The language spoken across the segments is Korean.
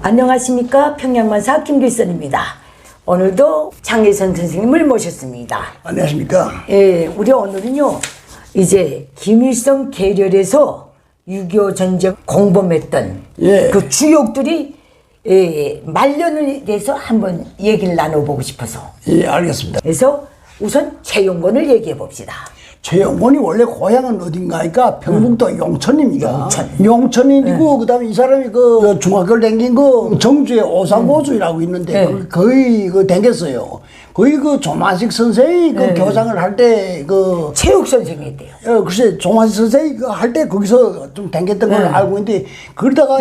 안녕하십니까. 평양만사 김길선입니다. 오늘도 장혜선 선생님을 모셨습니다. 안녕하십니까. 예, 우리 오늘은요 이제 김일성 계렬에서 6.25 전쟁 공범했던 예. 그 주역들이 말년에 대해서 한번 얘기를 나눠보고 싶어서. 예, 알겠습니다. 그래서 우선 최용건을 얘기해 봅시다. 최용건이 원래 고향은 어딘가니까 평북도 용천입니다. 용천. 용천이고 그다음에 이 사람이 그 중학교를 다닌 거 정주에 오상고주라고 있는데 거의 그 다녔어요. 거의 그 조만식 선생이 그 교장을 할 때 그 체육 선생이었대요. 글쎄 조만식 선생이 그 할 때 거기서 좀 다녔던 걸 알고 있는데 그러다가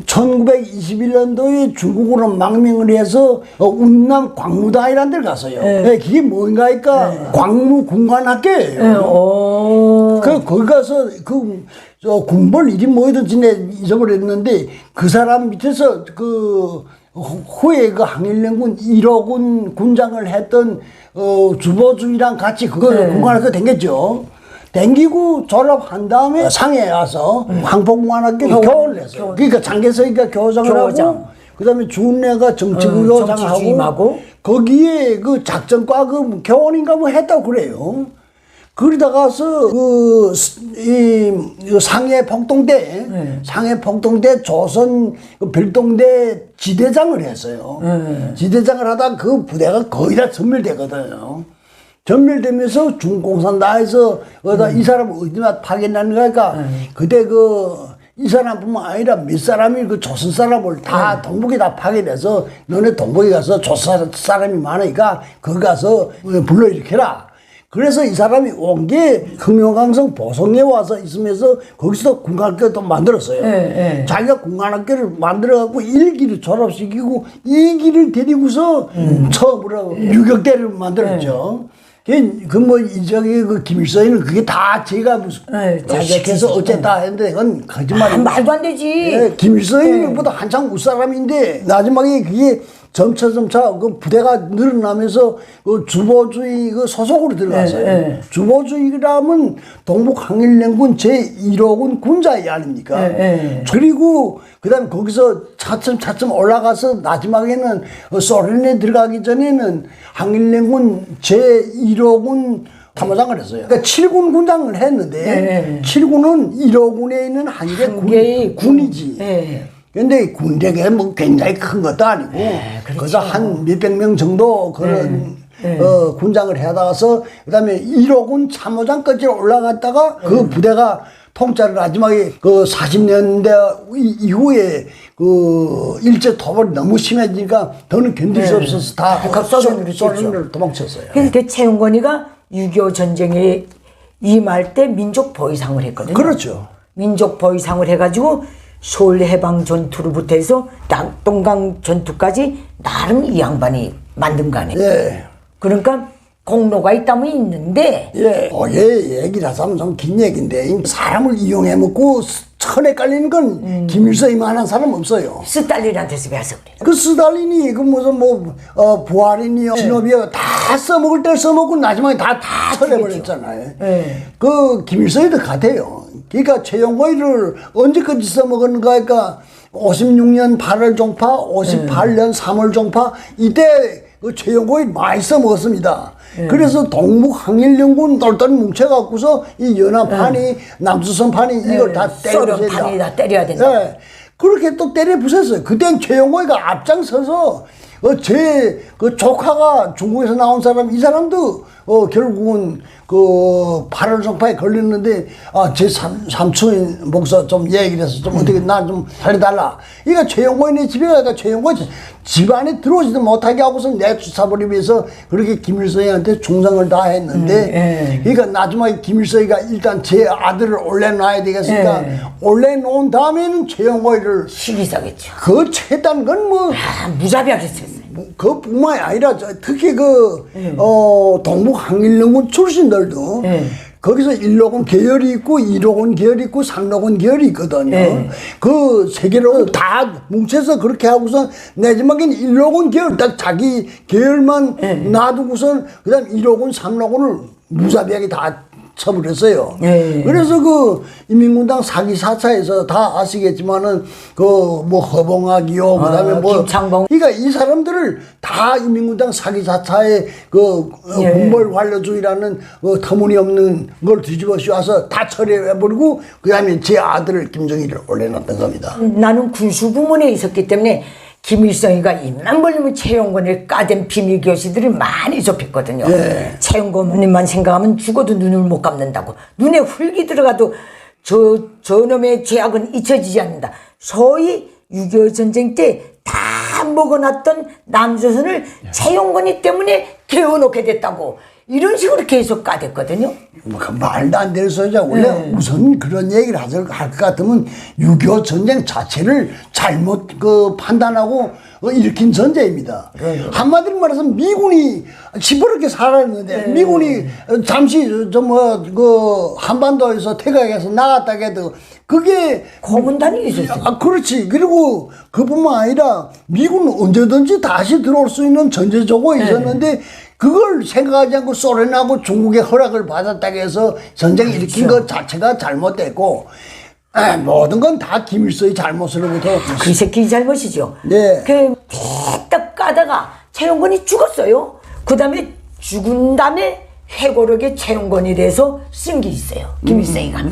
1921년도에 중국으로 망명을 해서 운남 광무다이라는 데를 갔어요. 그게 뭔가니까 광무군관학교예요. 거기 가서 군벌 이름 뭐였든지 잊어버렸는데 그 사람 밑에서 그 후에 그 항일연군 1호군 군장을 했던 주보주이랑 같이 그거 군관학교 댕겼죠. 댕기고 졸업한 다음에 상해에 와서 황포공관학교 교원을 했어요. 그러니까 장개석이가 교장을 하고 그다음에 준내가 정치부교장을 하고 거기에 그 작전과 그 교원인가 뭐 했다고 그래요. 그러다가서 이 상해 폭동대 상해 폭동대 조선 별동대 지대장을 했어요. 지대장을 하다가 그 부대가 거의 다 전멸되거든요. 전멸되면서 중공산당에서 이 사람을 어디나 파견하는가 하니까 그때 이 사람뿐만 아니라 몇 사람이 그 조선 사람을 다 동북에 다 파견해서 너네 동북에 가서 조선 사람이 많으니까 거기 가서 불러일으켜라. 그래서 이 사람이 온 게 흥룡강성 보성에 와서 있으면서 거기서도 군관학교를 또 만들었어요. 자기가 군관학교를 만들어갖고 1기를 졸업시키고 2기를 데리고서 처음으로 유격대를 만들었죠. 그 김일성이는 그게 다 제가 무슨 시켜서 어쨌다 했는데 그건 거짓말이에요. 말도 안 되지. 김일성이보다 한참 윗사람인데 마지막에 그게 점차 그 부대가 늘어나면서 그 주보주의 그 소속으로 들어갔어요. 주보주의라면 동북항일연군 제1호군 군자위 아닙니까? 그리고 그다음에 거기서 차츰 올라가서 마지막에는 소련에 들어가기 전에는 항일연군 제1호군 참모장을 했어요. 그러니까 7군 군장을 했는데 7군은 1호군에 있는 한 개의 군이지. 근데 군대가 뭐 굉장히 큰 것도 아니고, 그래서 한 몇백 명 정도 그런, 군장을 해다가서, 그 다음에 1호군 참모장까지 올라갔다가 그 부대가 통짜를 마지막에 그 40년대 이후에 그 일제 토벌이 너무 심해지니까 더는 견딜 수 없어서 다 소련으로 도망쳤어요. 그러니까 최용건이가 6.25 전쟁에 임할 때 민족 보위상을 했거든요. 그렇죠. 민족 보위상을 해가지고 서울 해방 전투로부터 해서 낙동강 전투까지 나름 이 양반이 만든 거 아니에요. 그러니까 공로가 있다면 있는데. 얘기를 하자면 좀 긴 얘기인데 사람을 이용해 먹고 천에 깔리는 건 김일성이만한 사람 없어요. 스탈린한테서 배워서 그래. 그 스탈린이 그 무슨 부하린이요, 시노비요 다 써먹을 때 써먹고 마지막에 다 쳐내버렸잖아요. 그 김일성이도 같아요. 그러니까 최용건이를 언제까지 써먹었는가 하니까 56년 8월 종파, 58년 3월 종파 이때 그 최용건이 많이 써먹었습니다. 그래서 동북항일연군 똘똘 뭉쳐갖고서 이 연합판이 남조선판이 이걸 다 때려야 된다. 소련판이 다 때려야 된다. 그렇게 또 때려 부쉈어요. 그땐 최용건이가 앞장서서 제 그 조카가 중국에서 나온 사람 이 사람도 결국은 그 8월 종파에 걸렸는데 제 삼촌 목사 좀 얘기를 해서 좀 어떻게 나 좀 살려달라. 그러니까 최용건이 집에 가니까 최용건이 집안에 들어오지도 못하게 하고서 내쫓아버리기 위해서 그렇게 김일성이한테 충성을 다했는데 그러니까 마지막에 김일성이가 일단 제 아들을 올려놔야 되겠으니까 올려놓은 다음에는 최용건이를 시기사겠죠. 거처했다는 건 뭐 무자비하게 했어요. 그뿐만이 아니라 특히 동북항일연군 출신들도 거기서 1호군 계열이 있고 1호군 계열이 있고 3호군 계열이 있거든요. 그 세 개로 다 뭉쳐서 그렇게 하고서 마지막에는 1호군 계열 딱 자기 계열만 놔두고선 그다음 1호군 3호군을 무자비하게 다 처벌했어요. 예. 그래서 그 인민군당 사기 사차에서 다 아시겠지만은 그 뭐 허봉학이요, 그다음에 뭐 김창봉. 그러니까 이 사람들을 다 인민군당 사기 사차의 그 예. 군벌 관료주의라는 터무니없는 걸 뒤집어 씌워서 다 처리해버리고 그다음에 제 아들을 김정일을 올려놨던 겁니다. 나는 군수 부문에 있었기 때문에 김일성이가 입만 벌리면 최영권을 까댄 비밀 교시들을 많이 접했거든요. 예. 최영권님만 생각하면 죽어도 눈을 못 감는다고. 눈에 흙이 들어가도 저놈의 죄악은 잊혀지지 않는다. 소위 6.25 전쟁 때 다 먹어놨던 남조선을 최영권이 때문에 개어놓게 됐다고. 이런 식으로 계속 까댔거든요. 뭐 말도 안 되는 소리죠. 원래 우선 그런 얘기를 할 것 같으면 6.25 전쟁 자체를 잘못 판단하고 일으킨 전쟁입니다. 한마디로 말해서 미군이 시퍼렇게 살아있는데 미군이 잠시 한반도에서 퇴각해서 나갔다 해도 그게 고문단이 있었어요. 그렇지. 그리고 그뿐만 아니라 미군은 언제든지 다시 들어올 수 있는 전제 조건이 있었는데 그걸 생각하지 않고 소련하고 중국의 허락을 받았다고 해서 전쟁을 일으킨 것 자체가 잘못됐고 모든 건 다 김일성의 잘못으로부터 그 새끼 잘못이죠. 네. 그 대딱 까다가 최영권이 죽었어요. 그 다음에 죽은 다음에 회고록에 최영권에 대해서 쓴 게 있어요. 김일성이가.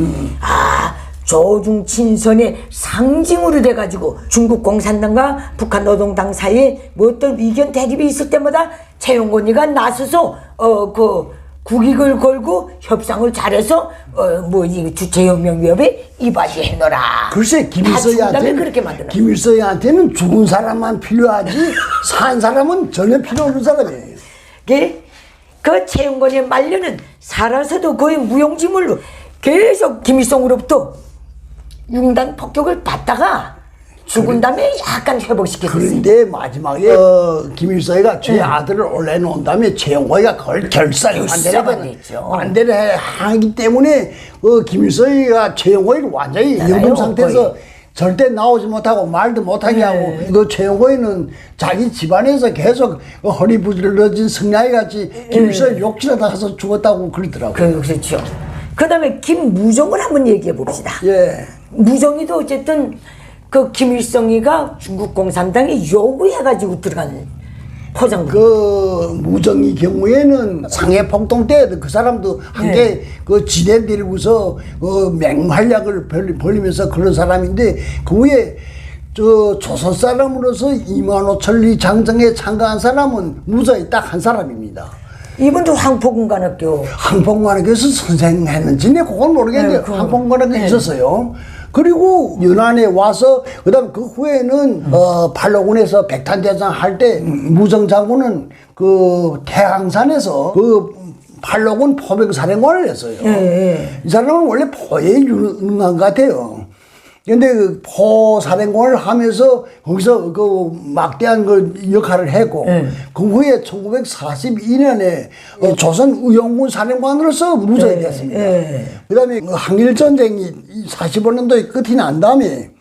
조중친선의 상징으로 돼가지고 중국 공산당과 북한 노동당 사이에 뭐 어떤 의견 대립이 있을 때마다 최영권이가 나서서 그 국익을 걸고 협상을 잘해서 이 주체혁명위협에 이바지해놓으라. 글쎄 그렇게 만드는 김일성한테는 죽은 사람만 필요하지 산 사람은 전혀 필요 없는 사람이에요. 그 최영권의 말년은 살아서도 거의 무용지물로 계속 김일성으로부터 융단 폭격을 받다가 죽은 다음에 약간 회복시켰어요. 그런데 마지막에 김일성이가 제 아들을 올려놓은 다음에 최영권이가 그걸 반대를 하기 때문에 김일성이가 최영권이를 완전히 영금 상태에서 절대 나오지 못하고 말도 못하게 하고 그 최영권이는 자기 집안에서 계속 허리 부질러진 성냥이 같이 김일성이 욕실에다 가서 죽었다고 그러더라고요. 그렇죠. 그 다음에 김무정을 한번 얘기해 봅시다. 예. 무정이도 어쨌든 그 김일성이가 중국 공산당이 요구해가지고 들어간 포장. 그 무정의 경우에는 상해 폭동 때 그 사람도 함께 그 지대 들고서 맹활약을 벌리면서 그런 사람인데 그 후에 조선 사람으로서 이만호천리 장정에 참가한 사람은 무정이 딱 한 사람입니다. 이분도 황포군관학교. 황포군관학교에서 선생했는지 그건 모르겠는데 황포군관학교에 있었어요. 그리고 연안에 와서 그다음 그 후에는 팔로군에서 백탄대장 할 때 무정 장군은 그 태항산에서 그 팔로군 포병사령관을 했어요. 이 사람은 원래 포에 유능한 것 같아요. 근데 그 포사령관을 하면서 거기서 그 막대한 그 역할을 했고 그 후에 1942년에 조선의용군 사령관으로서 무정이 됐습니다. 그 다음에 항일전쟁이 45년도에 끝이 난 다음에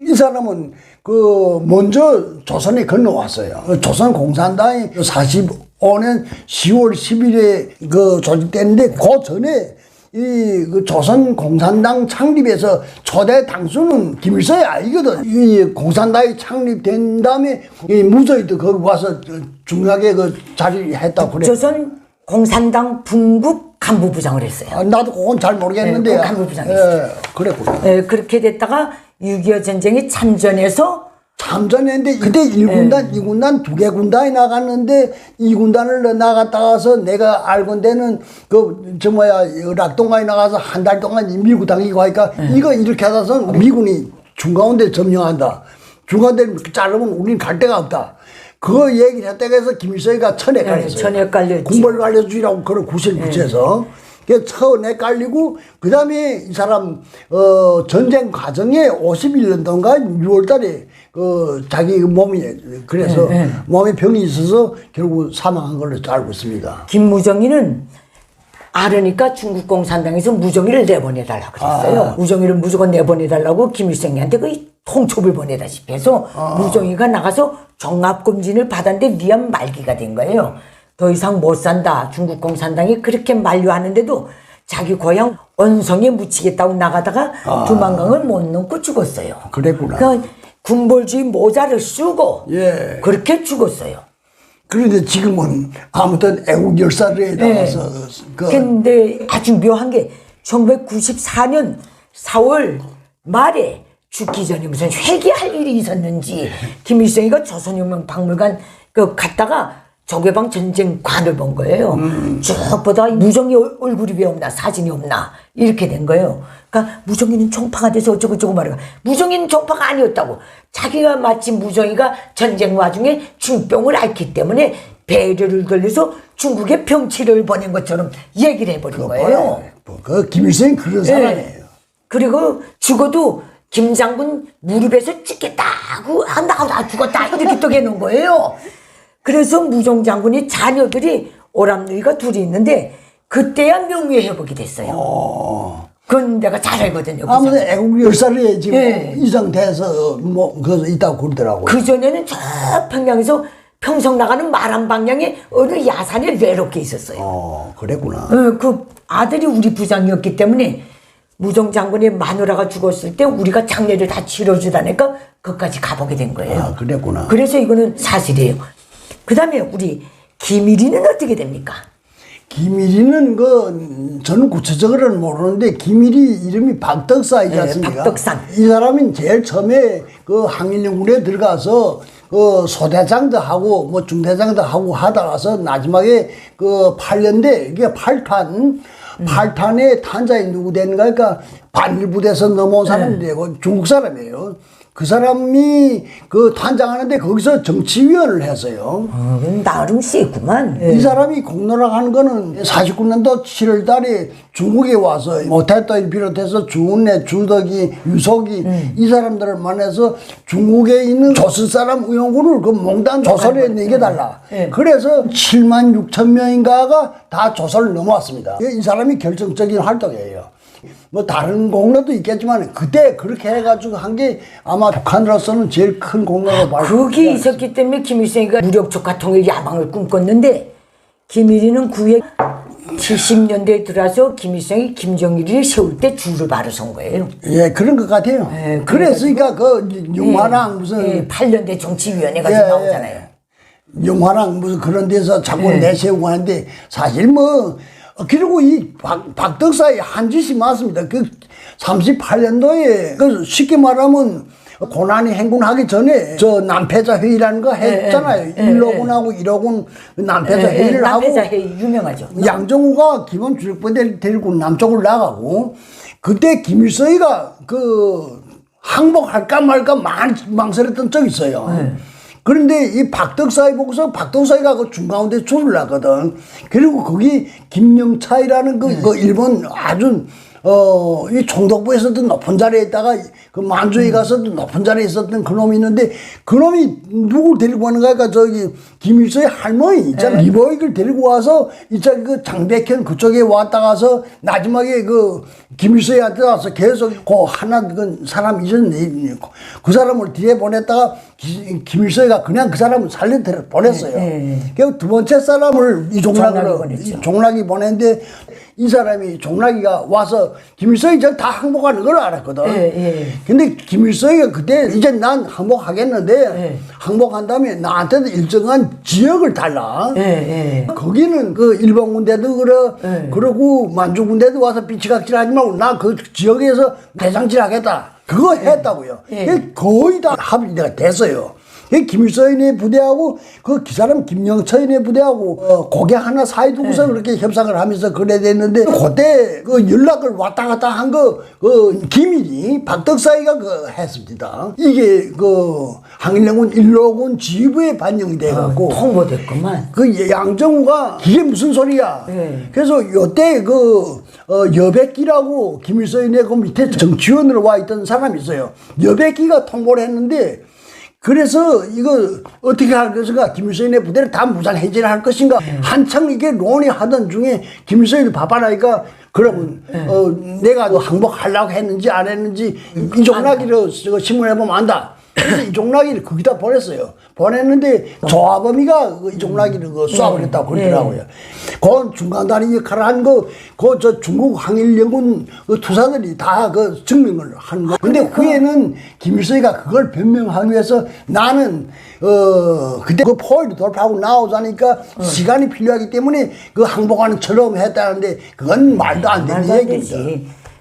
이 사람은 그 먼저 조선에 건너왔어요. 조선 공산당이 45년 10월 10일에 그 조직됐는데 그 전에 그 조선 공산당 창립에서 초대 당수는 김일성이 아니거든. 이 공산당이 창립된 다음에 이 무저이도 거기 와서 중요하게 그 자리했다고 그래. 조선 공산당 분국 간부부장을 했어요. 나도 그건 잘 모르겠는데. 간부부장이었어요. 그랬구나. 그렇게 됐다가 6.25 전쟁에 참전했는데 그때 1군단, 2군단 두 개 군단이 나갔는데 2군단을 나갔다가서 내가 알건대는 락동강에 나가서 한 달 동안 밀고 당기고 하니까 이거 이렇게 하다서 미군이 중가운데 점령한다. 중가운데 자르면 우린 갈 데가 없다. 그거 얘기를 했다고 해서 김일성이가 천에 깔렸어요. 천에 깔렸지. 군벌 관료주의라고 그런 구실 붙여서. 처음에 깔리고 그 다음에 이 사람 전쟁 과정에 51년 동안 6월 달에 자기 몸이 그래서 몸에 병이 있어서 결국 사망한 걸로 알고 있습니다. 김무정이는 알으니까 중국 공산당에서 무정이를 내보내달라고 그랬어요. 무정이를 무조건 내보내달라고 김일성이한테 거의 통첩을 보내다시피 해서 무정이가 나가서 종합검진을 받았는데 위암 말기가 된 거예요. 더 이상 못 산다. 중국 공산당이 그렇게 만류하는데도 자기 고향 원성에 묻히겠다고 나가다가 두만강을 못 넘고 죽었어요. 그랬구나. 그러니까 군벌주의 모자를 쓰고 예. 그렇게 죽었어요. 그런데 지금은 아무튼 애국 열사를 나가서 근데 아주 묘한 게 1994년 4월 말에 죽기 전에 무슨 회개할 일이 있었는지 김일성이가 조선혁명박물관 갔다가 조개방 전쟁관을 본 거예요. 쭉 보다가 무정이 얼굴이 왜 없나 사진이 없나 이렇게 된 거예요. 그러니까 무정이는 총파가 돼서 어쩌고저쩌고 말이야. 무정이는 총파가 아니었다고. 자기가 마침 무정이가 전쟁 와중에 중병을 앓기 때문에 배려를 돌려서 중국에 병치를 보낸 것처럼 얘기를 해버린 거예요. 그 김일성이 그런 사람이에요. 그리고 죽어도 김장군 무릎에서 죽겠다고 나 죽었다 이렇게 또 해놓은 거예요. 그래서 무종 장군이 자녀들이 오람누이가 둘이 있는데 그때야 명예회복이 됐어요. 그건 내가 잘 알거든요. 아무튼 애국 열사를 지금 이상돼서 뭐 그래서 있다고 그러더라고요. 그전에는 저 평양에서 평성 나가는 마람 방향에 어느 야산에 외롭게 있었어요. 그랬구나. 그 아들이 우리 부장이었기 때문에 무종 장군의 마누라가 죽었을 때 우리가 장례를 다 치러주다니까 거기까지 가보게 된 거예요. 그랬구나. 그래서 이거는 사실이에요. 그 다음에 우리 김일이는 어떻게 됩니까? 김일이는 저는 구체적으로는 모르는데 김일이 이름이 박덕사이지 않습니까? 박덕산. 이 사람이 제일 처음에 항일연군에 들어가서 소대장도 하고 뭐 중대장도 하고 하다가서 마지막에 8년대 이게 8탄의 탄자에 누구 되는가 그러니까 반일부대에서 넘어온 사람이 되고 중국 사람이에요. 그 사람이 탄장하는데 거기서 정치위원을 했어요. 나름 세구만. 이 사람이 공로락하는 거는 49년도 7월 달에 중국에 와서 모태또를 비롯해서 주은내, 주덕이, 유석이 이 사람들을 만나서 중국에 있는 조선 사람 의원군을 몽단 조선에 내겨달라. 그래서 7만 6천 명인가가 다 조선을 넘어왔습니다. 이 사람이 결정적인 활동이에요. 뭐 다른 공로도 있겠지만 그때 그렇게 해가지고 한 게 아마 북한으로서는 제일 큰 공로로 봐요. 그게 있었기 때문에 김일성이가 무력조카 통일 야망을 꿈꿨는데 김일이는 70년대에 들어와서 김일성이 김정일을 세울 때 줄을 바로 선 거예요. 예, 그런 것 같아요. 그랬으니까 용화랑 무슨 8년대 정치위원회가 지금 나오잖아요. 용화랑 무슨 그런 데서 자꾸 내세우고 하는데 사실 그리고 이 박덕사의 한 짓이 맞습니다. 38년도에 쉽게 말하면 고난이 행군하기 전에 남패자 회의라는 거 했잖아요. 1호군하고 1호군 남패자 회의를 하고 남패자 회의 유명하죠. 양정우가 기본 주력부대를 데리고 남쪽으로 나가고 그때 김일성이가 항복할까 말까 망설였던 적이 있어요. 그런데 이 박덕사에 보고서 박덕사가 중가운데 줄을 놨거든. 그리고 거기 김영차이라는 일본 아주 이 총독부에서도 높은 자리에 있다가 만주에 가서도 높은 자리에 있었던 그놈이 있는데 그놈이 누굴 데리고 가는가 하니까 김일성의 할머니 있잖아. 리보익을 데리고 와서 이쪽 장백현 그쪽에 왔다 가서 마지막에 김일성한테 와서 계속 사람 잊었네. 그 사람을 뒤에 보냈다가 김일성이가 그냥 그 사람을 살려 보냈어요. 그리고 두 번째 사람을 종락이 보냈는데 이 사람이 종락이가 와서 김일성이 다 항복하는 걸 알았거든. 근데 김일성이가 그때 이제 난 항복하겠는데 항복한 다음에 나한테도 일정한 지역을 달라. 거기는 일본 군대도 그러고 만주 군대도 와서 비치각질 하지 말고 나 그 지역에서 대장질 하겠다. 그거 했다고요. 거의 다 합의가 됐어요. 김일성의 부대하고 그 사람 김영철의 부대하고 고개 하나 사이 두고서 그렇게 협상을 하면서 그래야 됐는데 그때 연락을 왔다 갔다 한 김일이 박덕사이가 했습니다. 이게 항일연군 1호군 지휘부에 반영이 돼갖고 통보됐구만. 양정우가 이게 무슨 소리야. 그래서 요때 여백기라고 김일성의 그 밑에 정치원으로 와 있던 사람이 있어요. 여백기가 통보를 했는데 그래서 이거 어떻게 할 것인가 김일성의 부대를 다 무장 해제를 할 것인가 한창 이게 논의하던 중에 김일성이 바빠라니까 그러면 내가 항복하려고 했는지 안 했는지 이 종락이로 신문해보면 안다. 그래서 이종락이를 거기다 보냈어요. 보냈는데 조아범이가 그 이종락이를 그 쏴버렸다고 그러더라고요. 그 중간다리 역할을 한 저 중국 항일연군 그 투사들이 다 그 증명을 한 거. 근데 후에는 김일성이가 그걸 변명하기 위해서 나는 그때 그 포위를 돌파하고 나오자니까 시간이 필요하기 때문에 그 항복하는처럼 했다는데 그건 말도 안 되는 얘기입니다.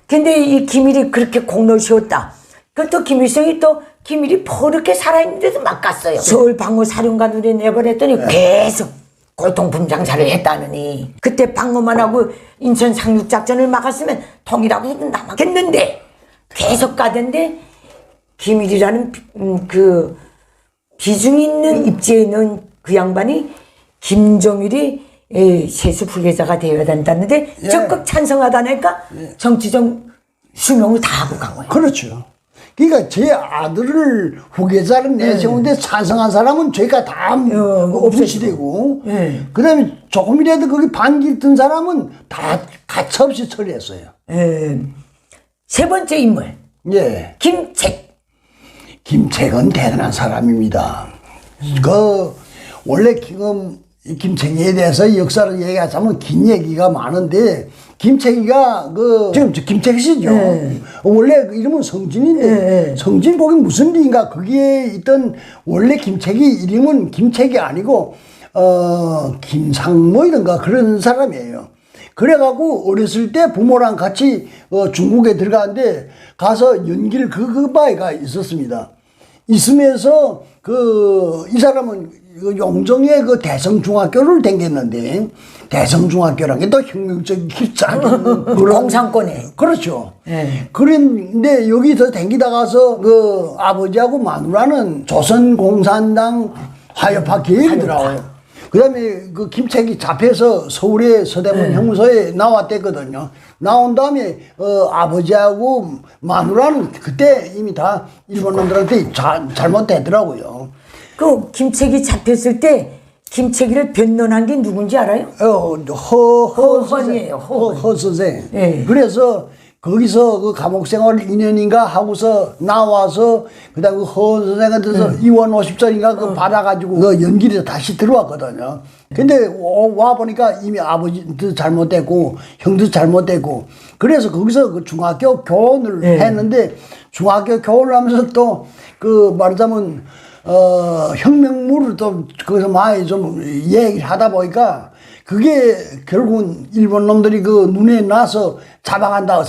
근데 이 김일이 그렇게 공로를 세웠다. 그또 김일성이 또 김일이 포렇게 살아있는데도 막 갔어요. 서울 방어 사령관으로 내보냈더니 계속 골통분장사를 했다느니 그때 방어만 하고 인천 상륙작전을 막았으면 통일하고 남았겠는데 계속 가던데 김일이라는 그 비중 있는 입지에 있는 그 양반이 김정일이 세수 후계자가 되어야 된다는데 적극 찬성하다니까 정치적 수명을 다 하고 간 거예요. 그렇죠. 그러니까 제 아들을 후계자를 내세우는데 찬성한 사람은 죄가 다 없애시되고 그 다음에 조금이라도 거기 반기 든 사람은 다 가차없이 처리했어요. 세 번째 인물. 예. 김책. 김책은 대단한 사람입니다. 원래 지금 김책에 대해서 역사를 얘기하자면 긴 얘기가 많은데 김책이가 지금 김책 씨죠. 원래 그 이름은 성진인데 성진복이 무슨 리인가 거기에 있던 원래 김책이 이름은 김책이 아니고 김상모 이런가 그런 사람이에요. 그래갖고 어렸을 때 부모랑 같이 중국에 들어가는데 가서 연길 그 바위가 있었습니다. 있으면서 이 사람은 용정의 그 대성중학교를 다녔는데 대성중학교라는 게 또 혁명적인 작은 공산권에. 그렇죠. 그런데 여기서 다니다가서 그 아버지하고 마누라는 조선공산당 화요파 계열이더라고요. 그 다음에 그 김책이 잡혀서 서울의 서대문 형무소에 나왔댔거든요. 나온 다음에 아버지하고 마누라는 그때 이미 다 일본 놈들한테 잘못되더라고요. 그 김책이 잡혔을 때 김책이를 변론한 게 누군지 알아요? 허선이에요. 허 선생. 예. 그래서 거기서 그 감옥 생활 2년인가 하고서 나와서 그다음 허 선생한테서 이원 50전인가 그 받아가지고 그 연길에 다시 들어왔거든요. 근데 와 보니까 이미 아버지도 잘못됐고 형도 잘못됐고 그래서 거기서 그 중학교 교원을 했는데 중학교 교원을 하면서 또 그 말하자면 혁명물을 또 거기서 많이 좀 얘기를 하다 보니까 그게 결국은 일본 놈들이 그 눈에 나서 잡아간다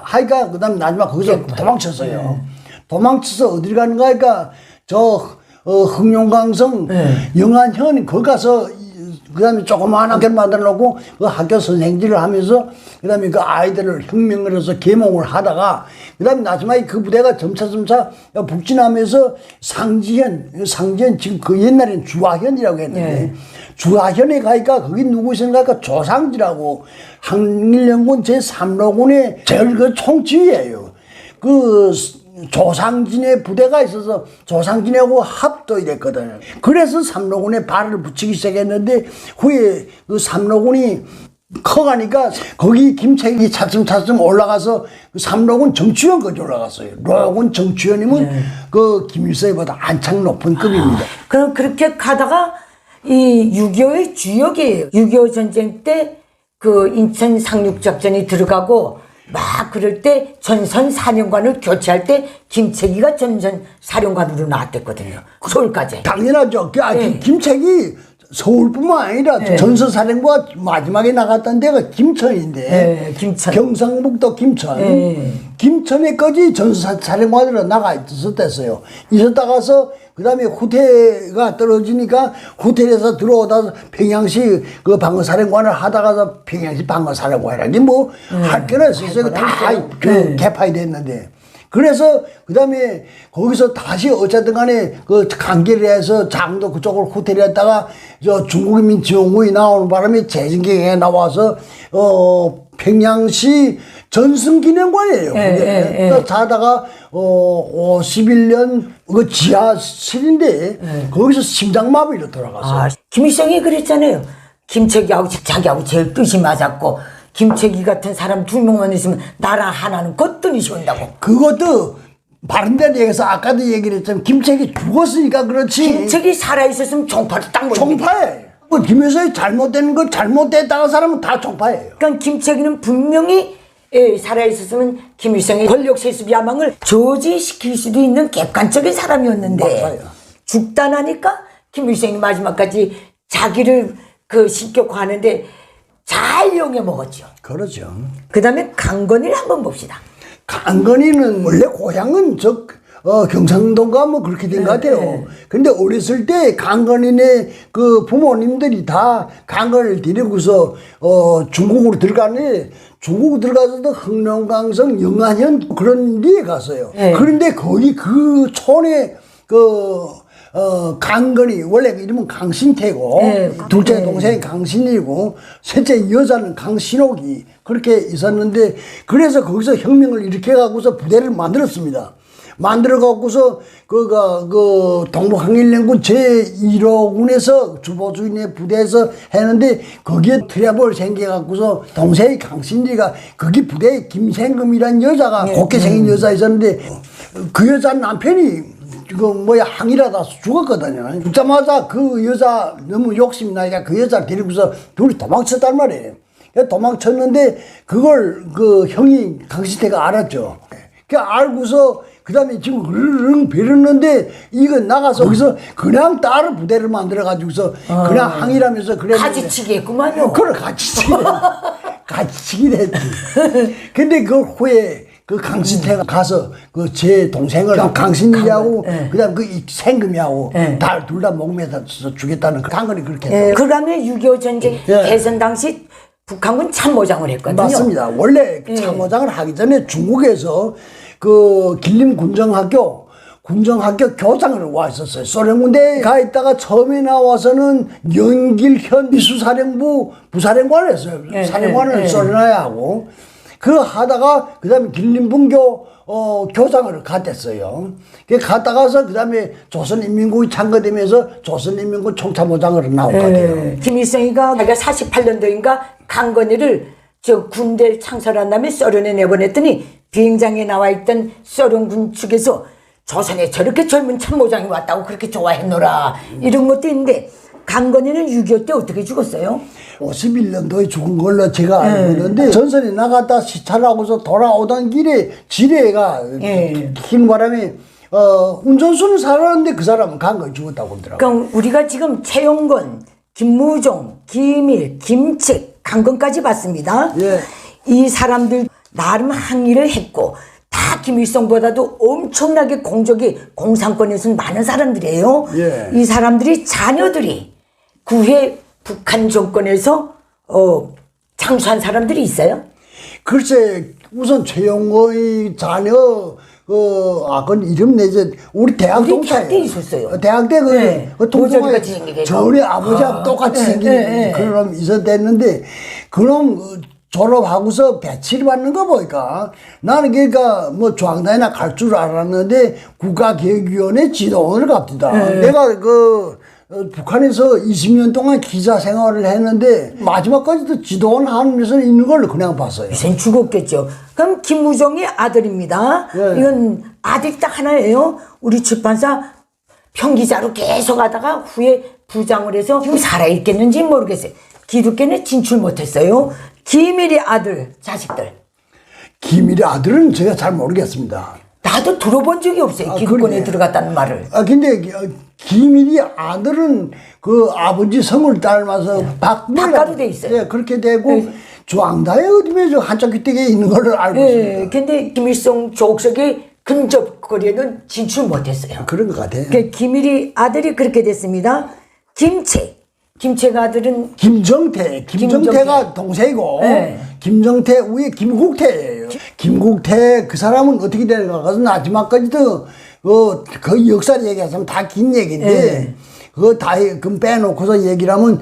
하니까 그 다음에 마지막 거기서 도망쳤어요. 도망쳐서 어디를 가는가 하니까 흥룡강성 영안현 거기 가서 그 다음에 조그마한 학교를 만들어 놓고 그 학교 선생질을 하면서 그 다음에 그 아이들을 혁명을 해서 계몽을 하다가 그 다음에 마지막에 그 부대가 점차 북진하면서 상지현 지금 그 옛날에는 주하현이라고 했는데 주하현에 가니까 거기 누구 있었는가 조상지라고 항일연군 제3로군의 제일 그 총지휘예요. 그 조상진의 부대가 있어서 조상진하고 합도 됐거든요. 그래서 삼로군에 발을 붙이기 시작했는데 후에 그 삼로군이 커가니까 거기 김책이 차츰 올라가서 그 삼로군 정치위원 거기 올라갔어요. 로군 정치위원이면 그 김일성보다 한창 높은 급입니다. 그럼 그렇게 가다가 이 6.25의 주역이에요. 6.25 전쟁 때 그 인천 상륙작전이 들어가고 막 그럴 때 전선 사령관을 교체할 때 김책이가 전선 사령관으로 나왔댔거든요. 서울까지. 당연하죠. 김책이 서울뿐만 아니라 전선 사령부가 마지막에 나갔던 데가 김천인데 김천. 경상북도 김천. 김천에까지 전선 사령관으로 나가 있었댔어요. 있었다가서 그 다음에 후퇴가 떨어지니까 후퇴에서 들어오다 평양시 그 방어사령관을 하다가서 평양시 방어사령관이라니 뭐 할 게나 있었어요. 다 개파이 됐는데. 그래서 그 다음에 거기서 다시 어쨌든 간에 그 관계를 해서 장도 그쪽으로 호텔에 했다가 중국인민 지원군이 나오는 바람에 재진경에 나와서 평양시 전승기념관이에요. 자다가 51년 그 지하실인데 거기서 심장마비로 돌아갔어요. 김일성이 그랬잖아요. 김책이하고 자기하고 제일 뜻이 맞았고 김책이 같은 사람 2명만 있으면 나라 하나는 거뜬히 세운다고. 그것도 바른대로 얘기해서 아까도 얘기를 했지만 김책이 죽었으니까 그렇지. 김책이 살아있었으면 종파를 딱 몰립니다. 총파해. 뭐 김여사의 잘못된 거 잘못됐다는 사람은 다 총파예요. 그러니까 김책이는 분명히 살아있었으면 김일성의 권력 세습 야망을 저지시킬 수도 있는 객관적인 사람이었는데 맞아요. 죽다 나니까 김일성이 마지막까지 자기를 그 신격화하는데 잘 용해 먹었죠. 그렇죠. 그 다음에 강건희를 한번 봅시다. 강건희는 원래 고향은 경상도가 뭐 그렇게 된 것 같아요. 근데 어렸을 때 강건희네 그 부모님들이 다 강건희를 데리고서 중국으로 들어가네. 중국 들어가서도 흥룡강성 영안현 그런 데에 갔어요. 그런데 거기 그 촌에 강건희 원래 이름은 강신태고 둘째 동생이 강신이고 셋째 여자는 강신옥이 그렇게 있었는데 그래서 거기서 혁명을 일으켜 갖고서 부대를 만들었습니다. 만들어 갖고서 동북항일연군 제1호군에서 주보주인의 부대에서 했는데 거기에 트러블 생겨 갖고서 동생이 강신지가 거기 부대에 김생금이라는 여자가 곱게 생긴 여자 있었는데 그 여자 남편이 항일하다 죽었거든요. 죽자마자 그 여자 너무 욕심이 나니까 그 여자 데리고서 둘이 도망쳤단 말이에요. 도망쳤는데 그걸 그 형이 강신태가 알았죠. 그 알고서 그 다음에 지금 으르릉 베렸는데 이거 나가서 거기서 그냥 따로 부대를 만들어가지고서 그냥 항일하면서 그래. 가지치기 했구만요. 그걸 가지치기 가지치기를 했지. 근데 그 후에 그 강신태가 가서 그 제 동생을 강신이하고 그다음 그 생금이하고 다 둘 다 목매서 죽였다는 그 강건이 그렇게 했어요. 그 다음에 6.25 전쟁 대선 당시 북한군 참모장을 했거든요. 맞습니다. 원래 참모장을 하기 전에 중국에서 그 길림 군정학교 교장을 와 있었어요. 소련 군대에 가 있다가 처음에 나와서는 연길현 미수사령부 부사령관을 했어요. 사령관을 소련에 하고 그 하다가 그 다음에 길림분교 교장을 갔댔어요. 갔다가서 그 다음에 조선인민국이 창건되면서 조선인민국 총참모장으로 나왔거든요. 김일성이가 자기가 48년도인가 강건희를 저 군대를 창설한 다음에 소련에 내보냈더니 비행장에 나와 있던 소련군 측에서 조선에 저렇게 젊은 참모장이 왔다고 그렇게 좋아했노라 이런 것도 있는데 강건희는 6.25 때 어떻게 죽었어요? 51년도에 죽은 걸로 제가 알고 있는데 전선에 나갔다 시찰하고서 돌아오던 길에 지뢰가 긴 바람에 운전수는 살았는데 그 사람은 강건히 죽었다고 그러더라고요. 그러니까 우리가 지금 최용건, 김무종, 김일, 김책, 강건까지 봤습니다. 이 사람들 나름 항의를 했고 다 김일성보다도 엄청나게 공적이 공산권에서는 많은 사람들이에요. 이 사람들이 자녀들이 그 후에 북한 정권에서 장수한 사람들이 있어요? 글쎄 우선 최용건의 자녀 그건 이름 내지 우리 대학 우리 동창이에요. 대학 때 있었어요. 대학 때 도저리같이 생기게 저희 아버지하고 똑같이 생긴 그런 있었댔는데 그럼 졸업하고서 배치를 받는 거 보니까 나는 그러니까 뭐 중앙단이나 갈 줄 알았는데 국가교육위원회 지도원을 갑니다. 내가 북한에서 20년 동안 기자 생활을 했는데 마지막까지도 지도원 하면서 있는 걸 그냥 봤어요. 이젠 죽었겠죠. 그럼 김무종의 아들입니다. 이건 아들이 딱 하나예요. 우리 출판사 평기자로 계속 하다가 후에 부장을 해서 지금 살아있겠는지 모르겠어요. 기독교는 진출 못했어요. 김일의 아들 자식들. 김일의 아들은 제가 잘 모르겠습니다. 나도 들어본 적이 없어요. 기득권에 들어갔다는 말을. 근데 김일의 아들은 그 아버지 성을 닮아서 박가로 돼 있어요. 그렇게 되고 중앙다에 어디에 한쪽 귀때기에 있는 걸로 알고 있습니다. 근데 김일성 족속의 근접 거리에는 진출 못했어요. 그런 것 같아요. 김일의 아들이 그렇게 됐습니다. 김책 아들은 김정태가 동생이고 김정태 위에 김국태예요. 김국태 그 사람은 어떻게 되는가 가서 마지막까지도 그 역사를 얘기하자면 다 긴 얘기인데 그거 다 빼놓고서 얘기를 하면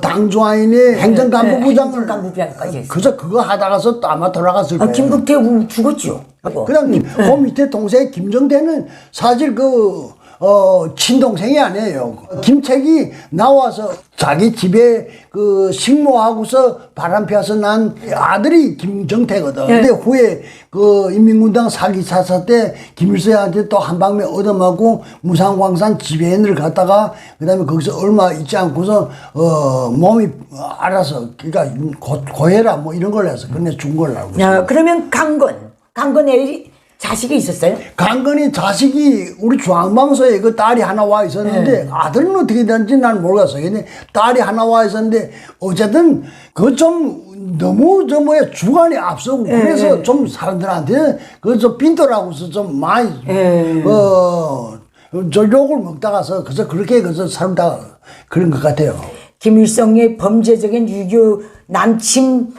당중하인의 행정간부부장까지 했어요. 그래서 그거 하다가서 또 아마 돌아갔을 거예요. 김국태 죽었죠. 그다음 그 밑에 동생 김정태는 사실 친동생이 아니에요. 김책이 나와서 자기 집에 그 식모하고서 바람 피워서 난 아들이 김정태거든. 근데 후에 그 인민군당 사기 사사 때 김일성한테 또 한 방면 얻어맞고 무상광산 지배인을 갔다가 그다음에 거기서 얼마 있지 않고서 몸이 알아서 그러니까 고해라 뭐 이런 걸 해서 근데 죽은 걸로 알고 있어요. 그러면 강건에 자식이 있었어요? 강건이 자식이 우리 중앙방송에 그 딸이 하나 와 있었는데 아들은 어떻게 됐는지 난 모르겠어. 근데 딸이 하나 와 있었는데 어쨌든 그 좀 너무 저 뭐야 주관이 앞서고 그래서 좀 사람들한테 그 좀 빈도라고서 좀 많이 저 욕을 먹다가서 그래서 그렇게 그래서 사람다 그런 것 같아요. 김일성의 범죄적인 유교 남침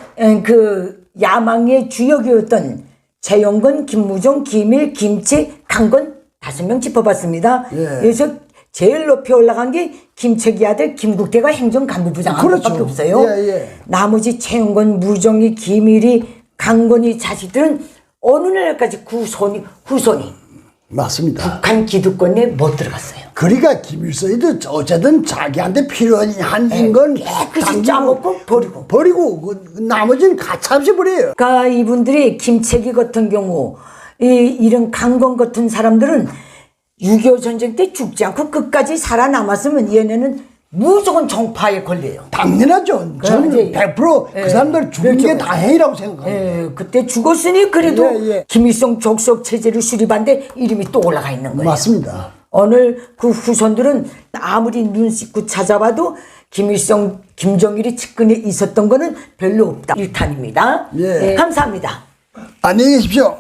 그 야망의 주역이었던 최영건, 김무종, 김일, 김책, 강건 5명 짚어봤습니다. 그래서 제일 높이 올라간 게 김책이 아들 김국태가 행정간부부장 한 그렇죠. 것밖에 없어요. 나머지 최영건, 무종이, 김일이, 강건이 자식들은 어느 날까지 후손이 맞습니다. 북한 기득권에 못 들어갔어요. 그러니까 김일성이도 어쨌든 자기한테 필요한 건 깨끗이 짜먹고 버리고 그 나머지는 가차없이 버려요. 그러니까 이분들이 김책이 같은 경우 이런 강건 같은 사람들은 6.25 전쟁 때 죽지 않고 끝까지 살아남았으면 얘네는 무조건 정파에 걸려요. 당연하죠. 저는 100% 그 사람들 죽은 게 다행이라고 생각합니다. 그때 죽었으니 그래도 김일성 족속 체제를 수립한데 이름이 또 올라가 있는 거예요. 맞습니다. 오늘 그 후손들은 아무리 눈 씻고 찾아봐도 김일성, 김정일이 측근에 있었던 거는 별로 없다. 1탄입니다. 감사합니다. 안녕히 계십시오.